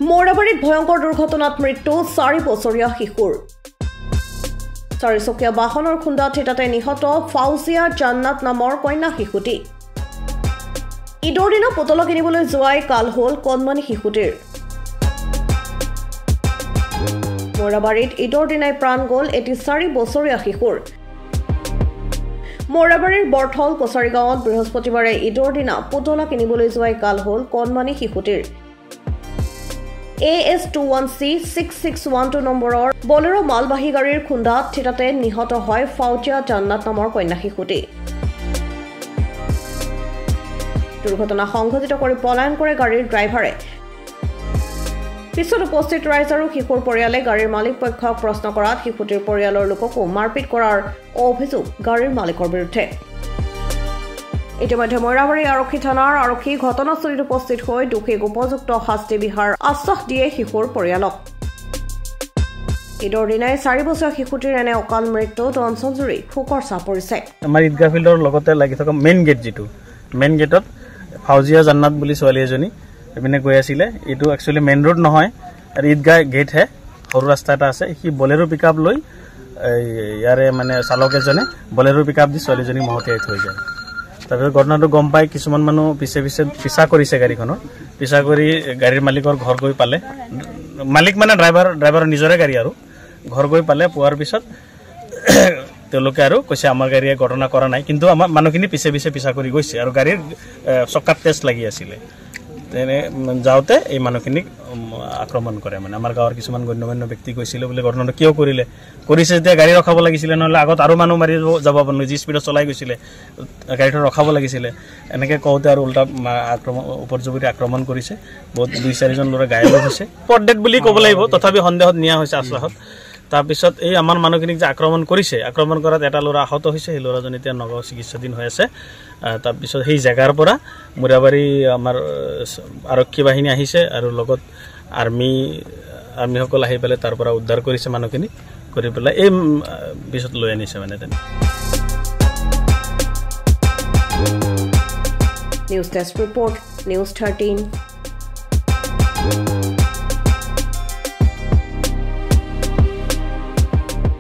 মৌৰাবাৰীত ভয়ংকৰ দুৰ্ঘটনাত মৃত্যু 4 বছৰীয়া শিশুৰ। 4চকীয়া বাহনৰ খুন্দাত থিতাতে নিহত ফাউজিয়া জান্নাত নামৰ কন্যা শিশুটি। ঈদৰ দিনা পুতলা কিনিবলৈ যোৱাই কাল হ'ল কণমানি শিশুটিৰ। মৌৰাবাৰীত ঈদৰ দিনাই প্ৰাণ গ'ল এটি 4 বছৰীয়া শিশুৰ। মৌৰাবাৰীৰ বৰথল কছাৰী গাঁৱত বৃহস্পতিবাৰে ঈদৰ দিনা পুতলা কিনিবলৈ যোৱাই কাল হ'ল কণমানি শিশুটিৰ। AS21C6612 নম্বৰৰ বলেৰো মালবাহী গাড়ীৰ খুন্দাত থিতাতে নিহত হয় ফাউজিয়া জান্নাত নামৰ কন্যা শিশুটি। দুৰ্ঘটনা সংঘটিত কৰি পলায়ন কৰে গাড়ীৰ ড্ৰাইভাৰে। পিছত উপস্থিত ৰাইজ আৰু শিশুৰ পৰিয়ালে গাড়ীৰ মালিক পক্ষক প্ৰশ্ন কৰাত শিশুটিৰ পৰিয়ালৰ লোককো মাৰপিট কৰাৰ অভিযোগ গাড়ীৰ মালিকৰ বিৰুদ্ধে। ইতিমধ্যে মৌৰাবাৰী আৰক্ষী থানাৰ আৰক্ষী ঘটনাস্থলীত উপস্থিত হৈ দোষীক উপযুক্ত শাস্তি বিহাৰ আশ্বাস দিয়ে শিশুৰ পৰিয়ালক। ঈদৰ দিনাই 4 বছৰীয়া শিশুটিৰ এনে অকাল মৃত্যুত অঞ্চলজুৰি শোকৰ ছাঁ পৰিছে। আমাৰ ঈদগাহ ফিল্ডৰ লগতে লাগি থকা মেইন গেট যিটো মেইন গেটত ফাউজিয়া জান্নাত বুলি ছোৱালী এজনী এপিনে গৈ আছিলে। এইটো একচুৱেলি মেইন ৰোড নহয়, আৰু ঈদগাহ গেটহে, সৰু ৰাস্তা এটা আছে। সি বলেৰো পিক আপ লৈ ইয়াৰে মানে চালক এজনে বলেৰো পিক আপ দি ছোৱালীজনী মহতিয়াই থৈ যায়। তাৰপিছত ঘটনাটো গম পাই কিছুমান মানুহ পিছা কৰিছে গাড়ীখনৰ। পিছা কৰি গাড়ীৰ মালিকৰ ঘৰ গৈ পালে, মালিক মানে ড্ৰাইভাৰৰ নিজৰে গাড়ী, আৰু ঘৰ গৈ পালে। পোৱাৰ পিছত তেওঁলোকে আৰু কৈছে আমাৰ গাড়ীয়ে ঘটনা কৰা নাই, কিন্তু আমাৰ মানুহখিনি পিছা কৰি গৈছে, আৰু গাড়ীৰ চকাত টেষ্ট লাগি আছিলে। তেনে যাওঁতে এই মানুহখিনিক আক্ৰমণ কৰে। মানে আমাৰ গাঁৱৰ কিছুমান গণ্যমান্য ব্যক্তি কৈছিলে বোলে ঘটনাটো কিয় কৰিছে যেতিয়া গাড়ী ৰখাব লাগিছিলে, নহ'লে আগত আৰু মানুহ মাৰি যাব পাৰো, যি স্পীডত চলাই গৈছিলে গাড়ীটো ৰখাব লাগিছিলে। এনেকৈ কওঁতে আৰু উল্টা উপযোগী আক্ৰমণ কৰিছে। বহুত 2-4জন ল'ৰা ঘাইল হৈছে, স্পট ডেড বুলি ক'ব লাগিব, তথাপি সন্দেহত নিয়া হৈছে আশ্বাসত। তাৰপিছত এই আমাৰ মানুহখিনিক যে আক্ৰমণ কৰাত এটা ল'ৰা আহত হৈছে। সেই ল'ৰাজন এতিয়া নগাঁও চিকিৎসাধীন হৈ আছে। তাৰপিছত সেই জেগাৰ পৰা মৌৰাবাৰী আমাৰ আৰক্ষী বাহিনী আহিছে, আৰু লগত আৰ্মিসকল আহি পেলাই তাৰ পৰা উদ্ধাৰ কৰিছে মানুহখিনি, কৰি পেলাই এই পিছত লৈ আনিছে মানে তেনে। News desk report, news 13।